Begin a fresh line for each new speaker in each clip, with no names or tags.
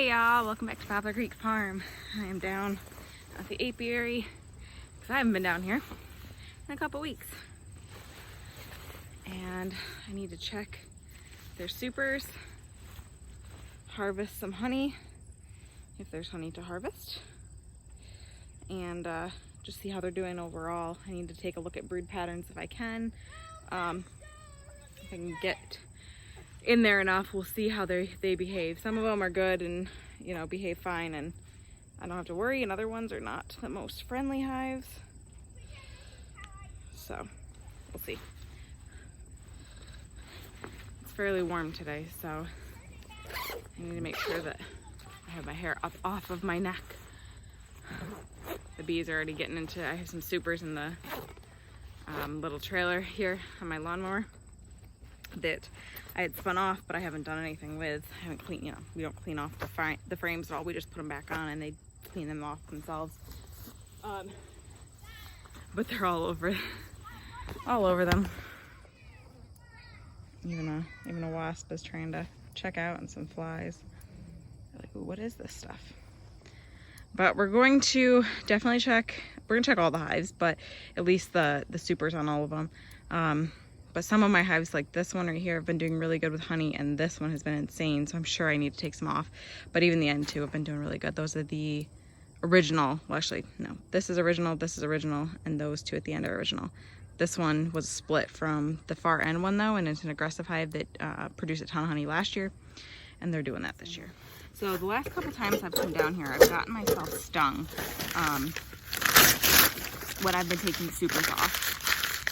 Hey y'all, welcome back to Poplar Creek Farm. I am down at the apiary because I haven't been down here in a couple weeks. And I need to check their supers, harvest some honey if there's honey to harvest, and just see how they're doing overall. I need to take a look at brood patterns if I can. If I can get in there enough, we'll see how they behave. Some of them are good and behave fine, and I don't have to worry, and other ones are not the most friendly hives, so we'll see. It's fairly warm today, so I need to make sure that I have my hair up off of my neck. The bees are already getting into, I have some supers in the little trailer here on my lawnmower that I had spun off, but I haven't done anything with. I haven't cleaned, we don't clean off the frames at all. We just put them back on and they clean them off themselves. But they're all over them. Even a wasp is trying to check out, and some flies. They're like, ooh, what is this stuff? But we're going to definitely check. We're gonna check all the hives, but at least the supers on all of them. But some of my hives, like this one right here, have been doing really good with honey, and this one has been insane, so I'm sure I need to take some off. But even the end two have been doing really good. Those are the original, well actually, no, this is original, and those two at the end are original. This one was a split from the far end one though, and it's an aggressive hive that produced a ton of honey last year, and they're doing that this year. So the last couple times I've come down here, I've gotten myself stung when I've been taking the supers off.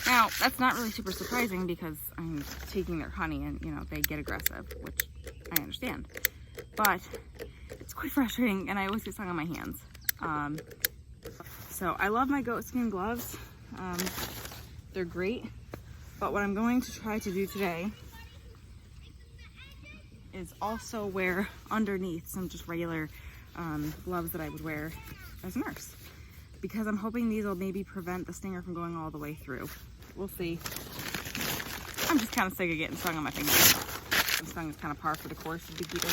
Now, that's not really super surprising because I'm taking their honey and, they get aggressive, which I understand. But it's quite frustrating, and I always get stung on my hands. So I love my goat skin gloves. They're great. But what I'm going to try to do today is also wear underneath some just regular gloves that I would wear as a nurse, because I'm hoping these will maybe prevent the stinger from going all the way through. We'll see. I'm just kind of sick of getting stung on my fingers. Stung is kind of par for the course of beekeeping.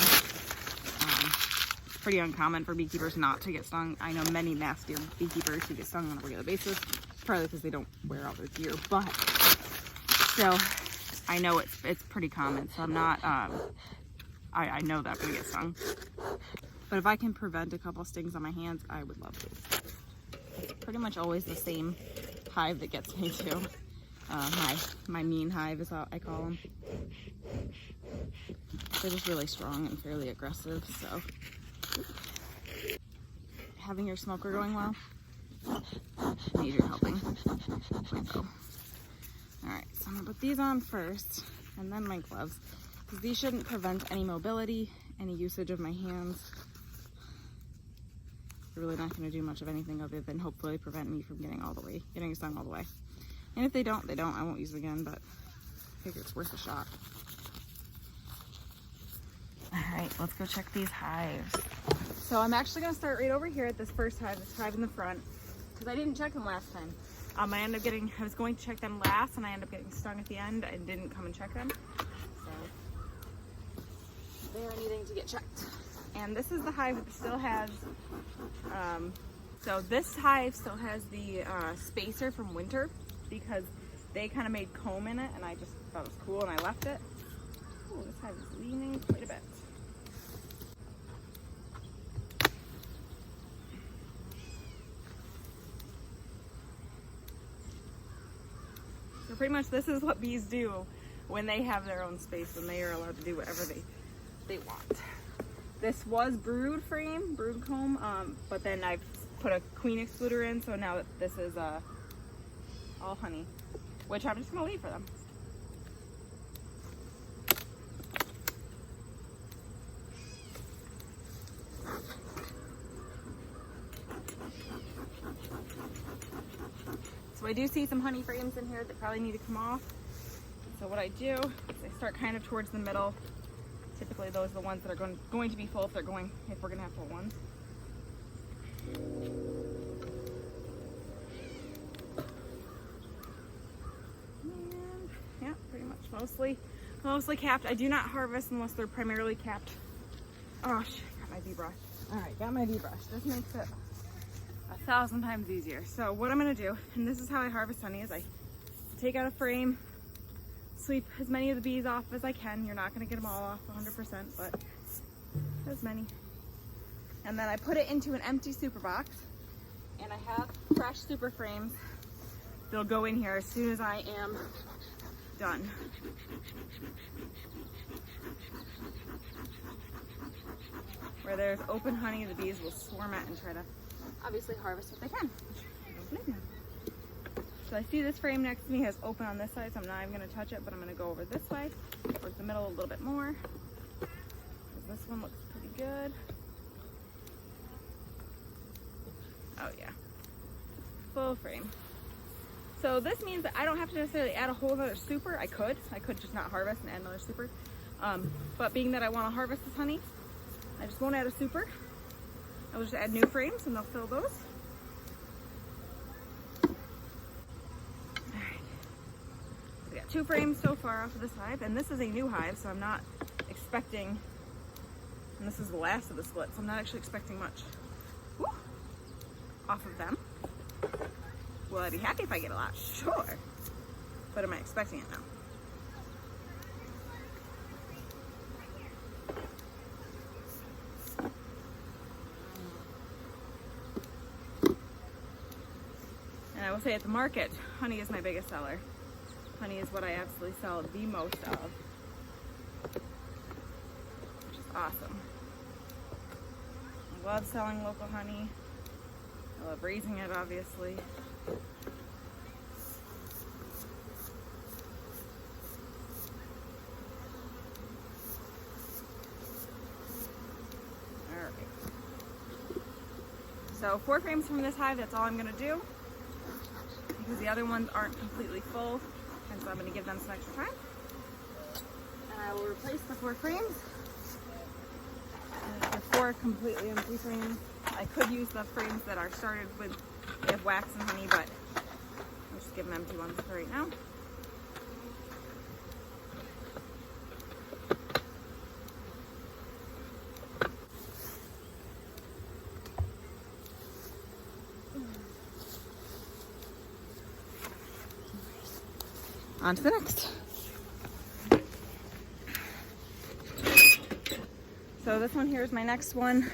It's pretty uncommon for beekeepers not to get stung. I know many master beekeepers who get stung on a regular basis, probably because they don't wear all their gear, but still, I know it's pretty common, so I'm not, I know that I'm gonna get stung. But if I can prevent a couple stings on my hands, I would love to. It's pretty much always the same hive that gets me too. My mean hive is how I call them. They're just really strong and fairly aggressive, so. Having your smoker going well? Need your helping. Alright, so I'm gonna put these on first, and then my gloves, because these shouldn't prevent any mobility, any usage of my hands. They're really not going to do much of anything other than hopefully prevent me from getting stung all the way. And if they don't, they don't. I won't use it again, but I figure it's worth a shot. Alright, let's go check these hives. So I'm actually going to start right over here at this first hive, this hive in the front, because I didn't check them last time. I was going to check them last, and I ended up getting stung at the end and didn't come and check them. So they are needing to get checked. And this is the hive that still has, so this hive still has the spacer from winter, because they kind of made comb in it, and I just thought it was cool and I left it. Oh, this hive is leaning quite a bit. So pretty much this is what bees do when they have their own space, and they are allowed to do whatever they want. This was brood comb, but then I've put a queen excluder in, so now this is all honey, which I'm just gonna leave for them. So I do see some honey frames in here that probably need to come off. So what I do is I start kind of towards the middle. Typically those are the ones that are going to be full if we're gonna have full ones. And yeah, pretty much mostly capped. I do not harvest unless they're primarily capped. Oh shit, I got my my V brush. All right, got my V brush. This makes it 1,000 times easier. So what I'm gonna do, and this is how I harvest honey, is I take out a frame, sweep as many of the bees off as I can. You're not gonna get them all off 100%, but as many. And then I put it into an empty super box, and I have fresh super frames. They'll go in here as soon as I am done. Where there's open honey, the bees will swarm it and try to obviously harvest what they can. So I see this frame next to me has open on this side, so I'm not even going to touch it, but I'm going to go over this way, towards the middle a little bit more. This one looks pretty good. Oh yeah, full frame. So this means that I don't have to necessarily add a whole other super. I could just not harvest and add another super. But being that I want to harvest this honey, I just won't add a super. I'll just add new frames and they'll fill those. Alright. We got 2 frames so far off of this hive, and this is a new hive, so I'm not expecting, and this is the last of the split, so I'm not actually expecting much off of them. Will I be happy if I get a lot? Sure. But am I expecting it now? And I will say at the market, honey is my biggest seller. Honey is what I absolutely sell the most of, which is awesome. I love selling local honey. I love raising it, obviously. Alright. So 4 frames from this hive, that's all I'm going to do. Because the other ones aren't completely full. And so I'm going to give them some extra time. And I will replace the 4 frames. And the 4 completely empty frames. I could use the frames that are started with, they have wax and honey, but I'll just give them empty ones for right now. On to the next. So this one here is my next one.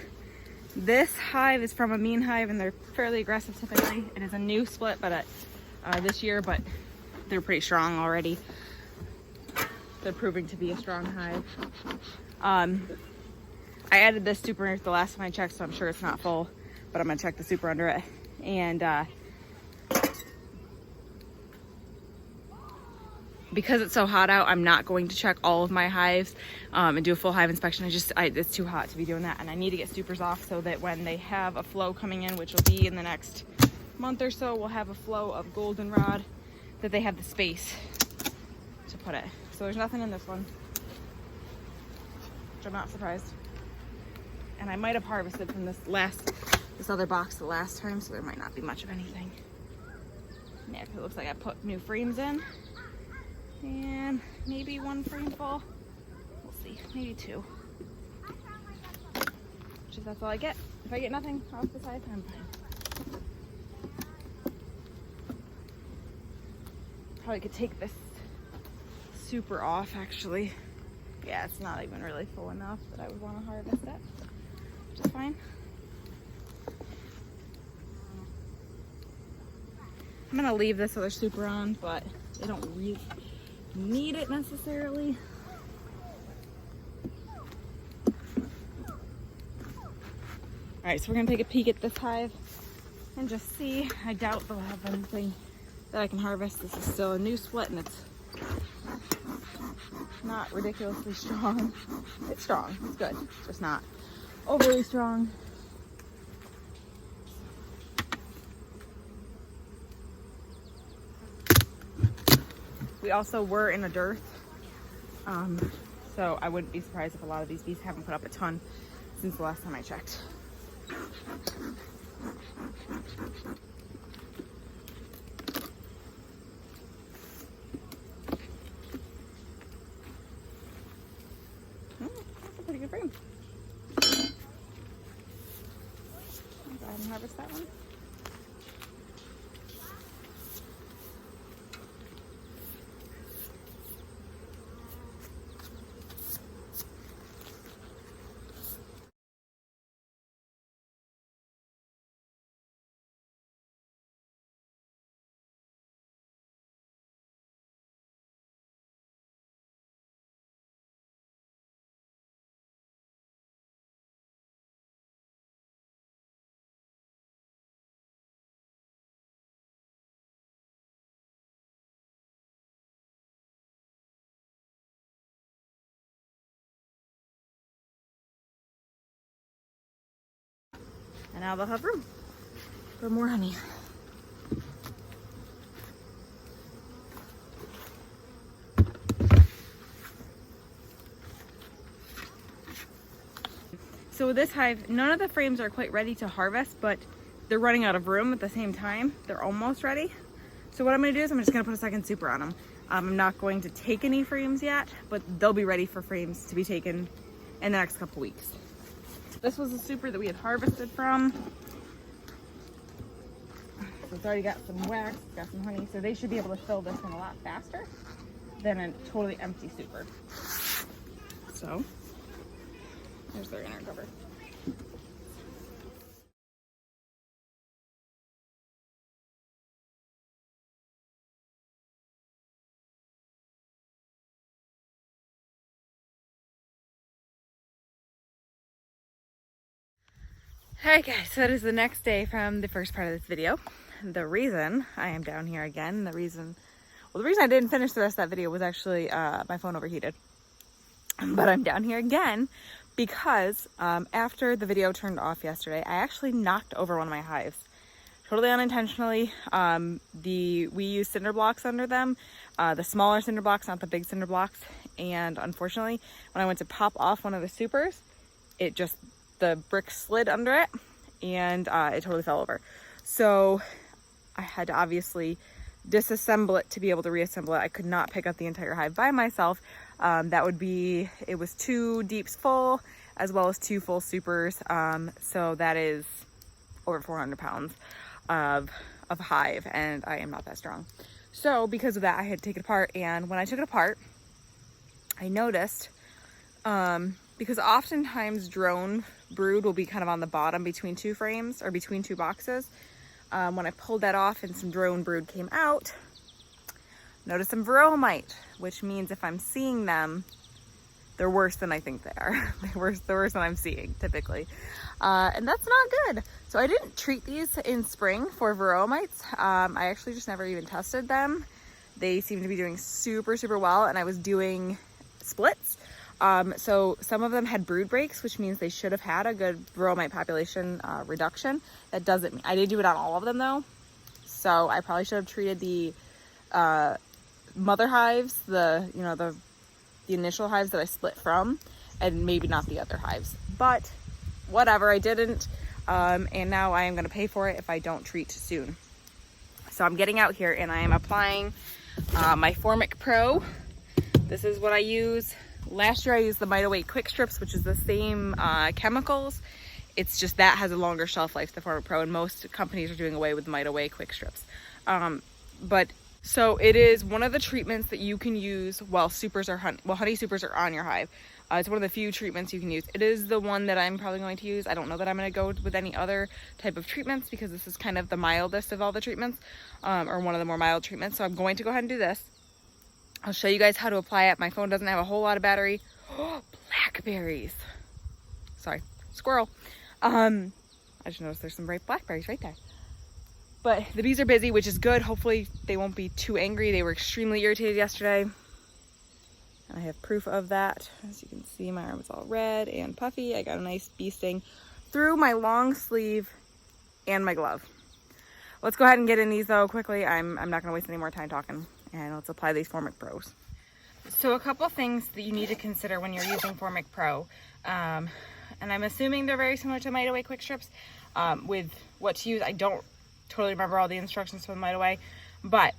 This hive is from a mean hive, and they're fairly aggressive typically. It is a new split, but this year, but they're pretty strong already. They're proving to be a strong hive. I added this super the last time I checked, so I'm sure it's not full, but I'm gonna check the super under it. And because it's so hot out, I'm not going to check all of my hives and do a full hive inspection. It's too hot to be doing that, and I need to get supers off so that when they have a flow coming in, which will be in the next month or so, we'll have a flow of goldenrod, that they have the space to put it. So there's nothing in this one, which I'm not surprised. And I might have harvested from this other box the last time, so there might not be much of anything. Yeah, it looks like I put new frames in. And maybe 1 frame full. We'll see, maybe 2. Which if that's all I get. If I get nothing off the side, I'm fine. Probably could take this super off actually. Yeah, it's not even really full enough that I would want to harvest it, which is fine. I'm gonna leave this other super on, but they don't really need it necessarily. All right, so we're gonna take a peek at this hive and just see. I doubt they'll have anything that I can harvest. This is still a new split, and it's not ridiculously strong. It's strong, it's good, it's just not overly strong. We also were in a dearth, so I wouldn't be surprised if a lot of these bees haven't put up a ton since the last time I checked. That's a pretty good frame. ahead and harvest that one. And now they'll have room for more honey. So with this hive, none of the frames are quite ready to harvest, but they're running out of room at the same time. They're almost ready. So what I'm gonna do is I'm just gonna put a second super on them. I'm not going to take any frames yet, but they'll be ready for frames to be taken in the next couple weeks. This was a super that we had harvested from. So it's already got some wax, it's got some honey, so they should be able to fill this one a lot faster than a totally empty super. So there's their inner cover. Alright guys, so it is the next day from the first part of this video. The reason I am down here again, the reason I didn't finish the rest of that video was actually my phone overheated. But I'm down here again because after the video turned off yesterday, I actually knocked over one of my hives. Totally unintentionally. We use cinder blocks under them, the smaller cinder blocks, not the big cinder blocks. And unfortunately, when I went to pop off one of the supers, the brick slid under it and it totally fell over. So I had to obviously disassemble it to be able to reassemble it. I could not pick up the entire hive by myself. It was 2 deeps full as well as 2 full supers. So that is over 400 pounds of hive, and I am not that strong. So because of that, I had to take it apart. And when I took it apart, I noticed, because oftentimes drone brood will be kind of on the bottom between 2 frames or between 2 boxes. When I pulled that off and some drone brood came out, noticed some varroa mite, which means if I'm seeing them, they're worse than I think they are. They're worse than I'm seeing typically. And that's not good. So I didn't treat these in spring for varroa mites. I actually just never even tested them. They seem to be doing super, super well, and I was doing splits. So some of them had brood breaks, which means they should have had a good varroa mite population reduction. That doesn't, I did do it on all of them though. So I probably should have treated the mother hives, the initial hives that I split from, and maybe not the other hives, but whatever, I didn't. And now I am going to pay for it if I don't treat soon. So I'm getting out here and I am applying my Formic Pro. This is what I use. Last year I used the Mite Away Quick Strips, which is the same chemicals. It's just that has a longer shelf life, the Formic Pro, and most companies are doing away with the Mite Away Quick Strips. So it is one of the treatments that you can use while honey supers are on your hive. It's one of the few treatments you can use. It is the one that I'm probably going to use. I don't know that I'm going to go with any other type of treatments because this is kind of the mildest of all the treatments, or one of the more mild treatments. So I'm going to go ahead and do this. I'll show you guys how to apply it. My phone doesn't have a whole lot of battery. Oh, blackberries. Sorry, squirrel. I just noticed there's some ripe blackberries right there. But the bees are busy, which is good. Hopefully they won't be too angry. They were extremely irritated yesterday. And I have proof of that. As you can see, my arm is all red and puffy. I got a nice bee sting through my long sleeve and my glove. Let's go ahead and get in these though quickly. I'm not gonna waste any more time talking. And let's apply these Formic Pros. So a couple things that you need to consider when you're using Formic Pro. And I'm assuming they're very similar to Mite Away Quick Strips with what to use. I don't totally remember all the instructions from Mite Away, but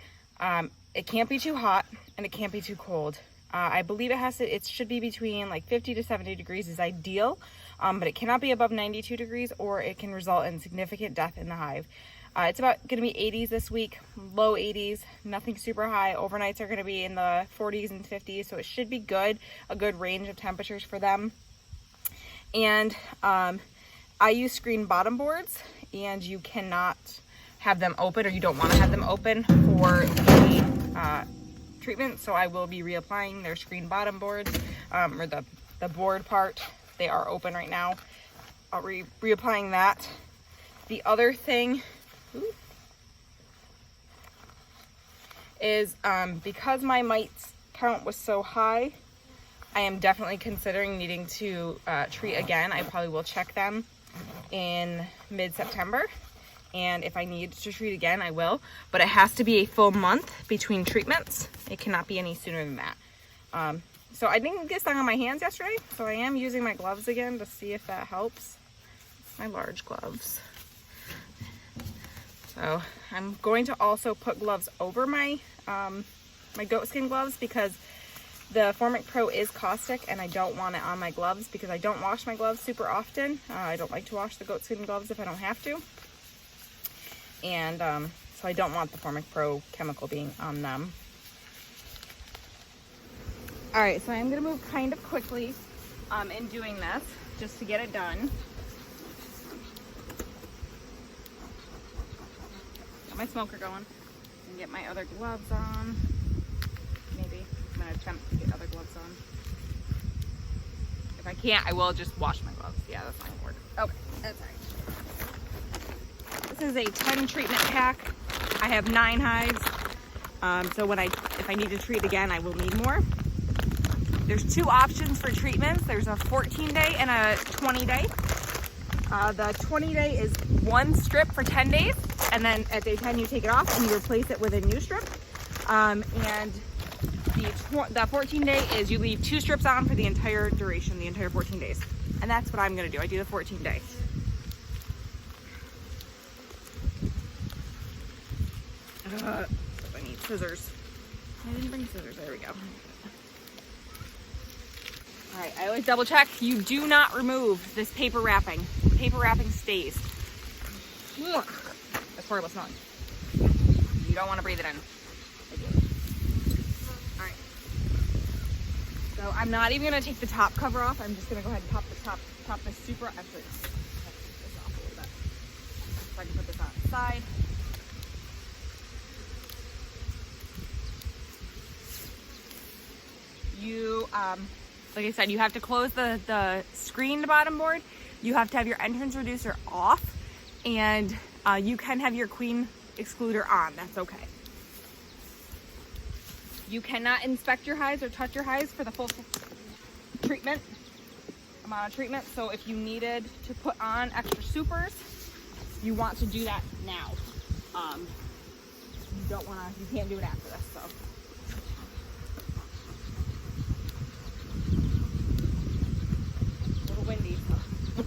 it can't be too hot and it can't be too cold. I believe it should be between like 50 to 70 degrees is ideal. but it cannot be above 92 degrees or it can result in significant death in the hive. It's about going to be 80s this week, low 80s, nothing super high. Overnights are going to be in the 40s and 50s, so it should be good, a good range of temperatures for them. And I use screen bottom boards, and you cannot have them open, or you don't want to have them open for the treatment, so I will be reapplying their screen bottom boards, or the board part. They are open right now. I'll reapplying that. The other thing is because my mites count was so high, I am definitely considering needing to treat again. I probably will check them in mid-September, and if I need to treat again, I will, but it has to be a full month between treatments. It cannot be any sooner than that. So I didn't get stung on my hands yesterday, so I am using my gloves again to see if that helps. My large gloves. So I'm going to also put gloves over my my goat skin gloves, because the Formic Pro is caustic and I don't want it on my gloves because I don't wash my gloves super often. I don't like to wash the goat skin gloves if I don't have to. And so I don't want the Formic Pro chemical being on them. All right, so I'm gonna move kind of quickly in doing this just to get it done. Got my smoker going and get my other gloves on. Maybe I'm gonna attempt to get other gloves on. If I can't, I will just wash my gloves. Yeah, that's not gonna work. Okay, that's all right. This is a 10 treatment pack. I have 9 hives. So if I need to treat again, I will need more. There's 2 options for treatments. There's a 14-day and a 20-day. The 20-day is 1 strip for 10 days, and then at day 10 you take it off and you replace it with a new strip. And the 14-day is you leave 2 strips on for the entire duration, the entire 14 days. And that's what I'm gonna do. I do the 14-day. I need scissors. I didn't bring scissors. There we go. All right, I always double check. You do not remove this paper wrapping. Paper wrapping stays. Ugh. That's horrible smelling. You don't want to breathe it in. All right. So I'm not even gonna take the top cover off. I'm just gonna go ahead and top this super. Actually, take this off a little bit. So I can put this on the side. You, like I said, you have to close the screened bottom board. You have to have your entrance reducer off, and you can have your queen excluder on. That's okay. You cannot inspect your hives or touch your hives for the full treatment, amount of treatment. So if you needed to put on extra supers, you want to do that now. You can't do it after this, so. Windy, so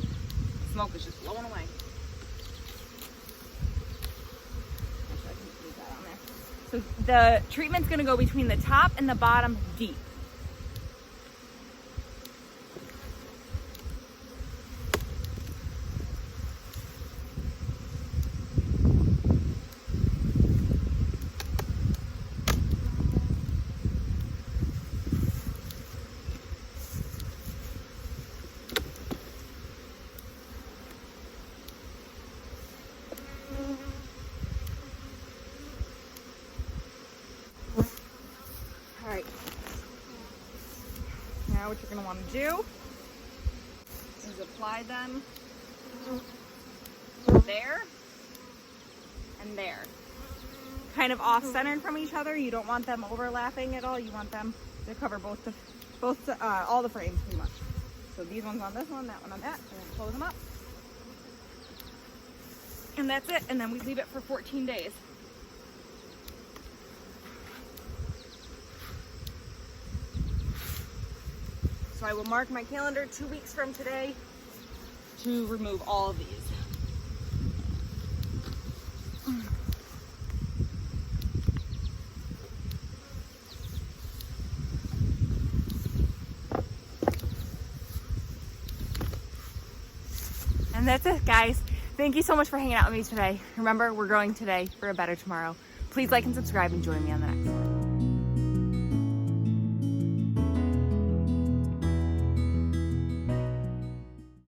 smoke is just blowing away. So the treatment's going to go between the top and the bottom deep. Now what you're going to want to do is apply them there and there. Kind of off-centered from each other. You don't want them overlapping at all. You want them to cover all the frames pretty much. So these ones on this one, that one on that, and then close them up. And that's it. And then we leave it for 14 days. So I will mark my calendar 2 weeks from today to remove all of these. that's it, guys. Thank you so much for hanging out with me today. Remember, we're growing today for a better tomorrow. Please like and subscribe and join me on the next one.